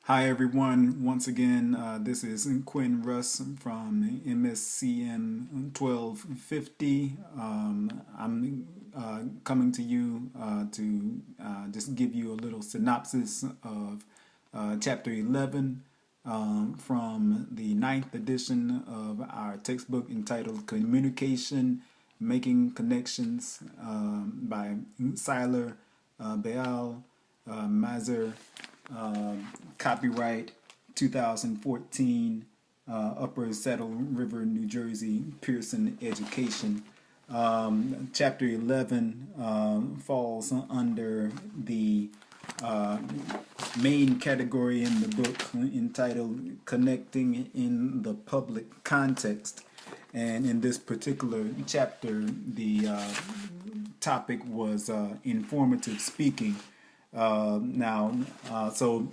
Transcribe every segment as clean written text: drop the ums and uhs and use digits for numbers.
Hi everyone, once again, this is Quinn Russ from MSCM 1250. I'm coming to you to just give you a little synopsis of Chapter 11 from the ninth edition of our textbook entitled Communication, Making Connections by Siler Beal Mazer, uh, copyright 2014, Upper Saddle River, New Jersey, Pearson Education. Chapter 11 falls under the uh, main category in the book entitled Connecting in the Public Context. And in this particular chapter, the topic was informative speaking. So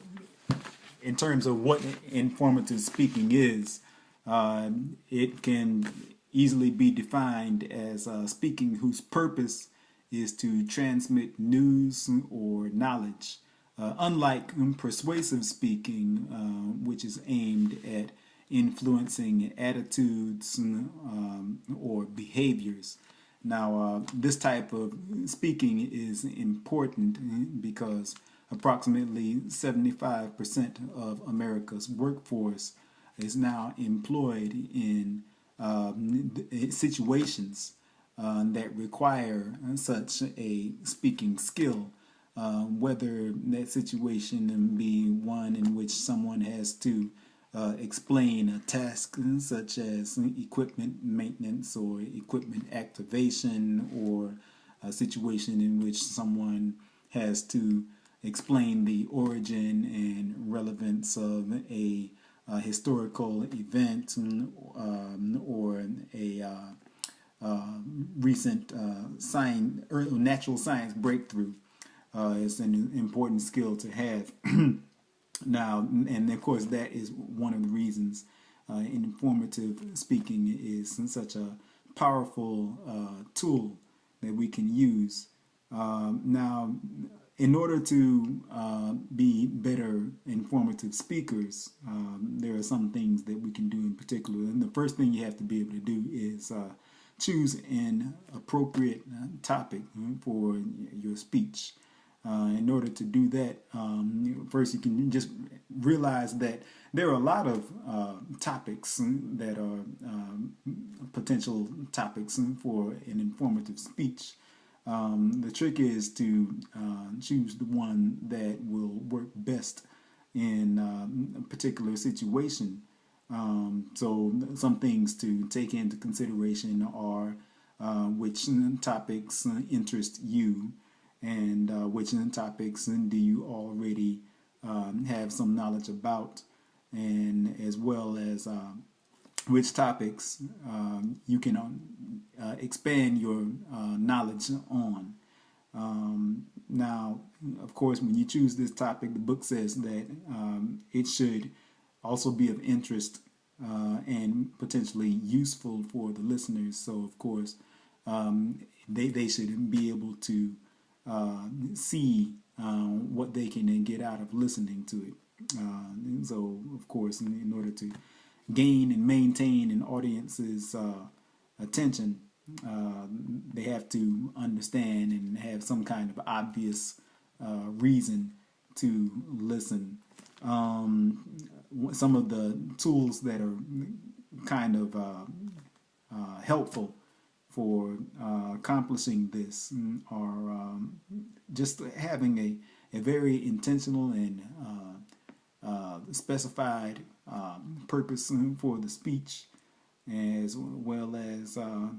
in terms of what informative speaking is, it can easily be defined as speaking whose purpose is to transmit news or knowledge. Unlike persuasive speaking, which is aimed at influencing attitudes or behaviors. Now, this type of speaking is important because approximately 75% of America's workforce is now employed in situations that require such a speaking skill, whether that situation be one in which someone has to explain a task such as equipment maintenance or equipment activation, or a situation in which someone has to explain the origin and relevance of a historical event or a recent natural science breakthrough. It's an important skill to have. Now, and of course, that is one of the reasons informative speaking is such a powerful tool that we can use. Now, in order to be better informative speakers, there are some things that we can do in particular. And the first thing you have to be able to do is choose an appropriate topic for your speech. In order to do that, first you can just realize that there are a lot of topics that are potential topics for an informative speech. The trick is to choose the one that will work best in a particular situation. So some things to take into consideration are which topics interest you, and which topics do you already have some knowledge about, and as well as which topics you can expand your knowledge on. Now, of course, when you choose this topic, the book says that it should also be of interest and potentially useful for the listeners. So, of course, they should be able to see what they can get out of listening to it. So, of course, in order to gain and maintain an audience's attention, they have to understand and have some kind of obvious reason to listen. Some of the tools that are kind of helpful for accomplishing this are just having a very intentional and specified purpose for the speech, as well as a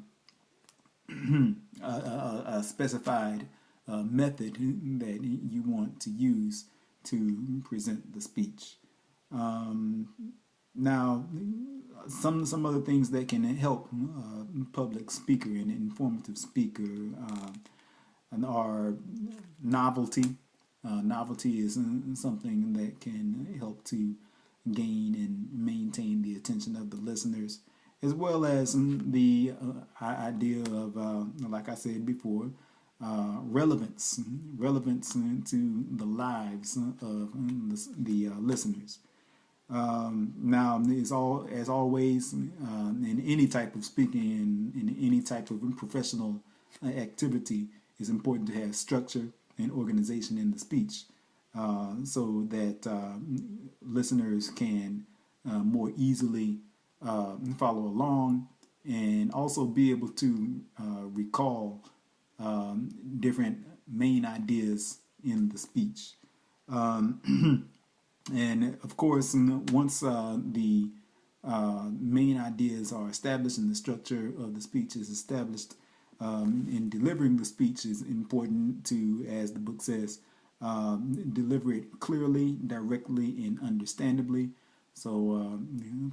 specified method that you want to use to present the speech. Now, some other things that can help public speaker and informative speaker are novelty. Novelty is something that can help to gain and maintain the attention of the listeners, as well as the idea of, like I said before, relevance to the lives of the listeners. Now, it's all as always in any type of speaking, in any type of professional activity, it's important to have structure and organization in the speech, so that listeners can more easily follow along, and also be able to recall different main ideas in the speech. And of course, once the main ideas are established and the structure of the speech is established, in delivering the speech is important to, as the book says, deliver it clearly, directly, and understandably. So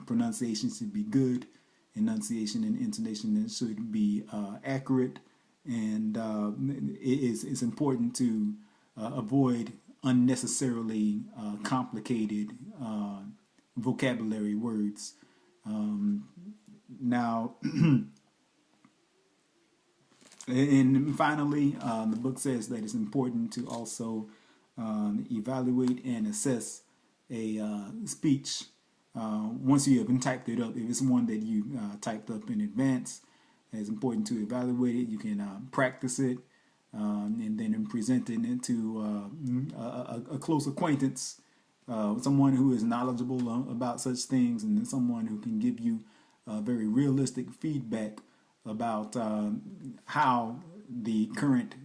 pronunciation should be good, enunciation and intonation should be accurate, and it's important to avoid unnecessarily complicated vocabulary words. Now, and finally, the book says that it's important to also evaluate and assess a speech once you have typed it up. If it's one that you typed up in advance, it's important to evaluate it. You can practice it, and then present it to a close acquaintance, someone who is knowledgeable about such things, and someone who can give you very realistic feedback about how the current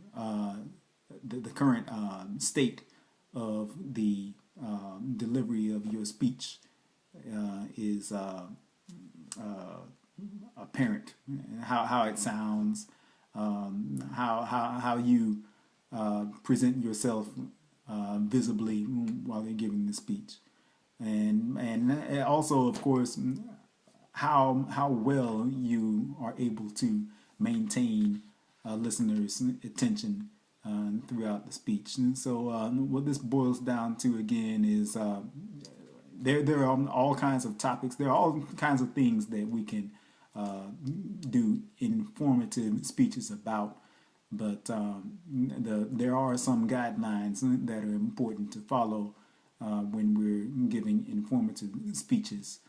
state of the delivery of your speech is apparent, how it sounds, how you present yourself visibly while you're giving the speech, and also, of course, how well you are able to maintain listeners' attention throughout the speech. And so, what this boils down to again is there are all kinds of topics. There are all kinds of things that we can do informative speeches about, but there are some guidelines that are important to follow when we're giving informative speeches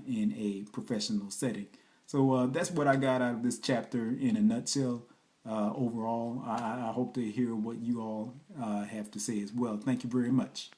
in a professional setting. So that's what I got out of this chapter in a nutshell. Overall, I hope to hear what you all have to say as well. Thank you very much.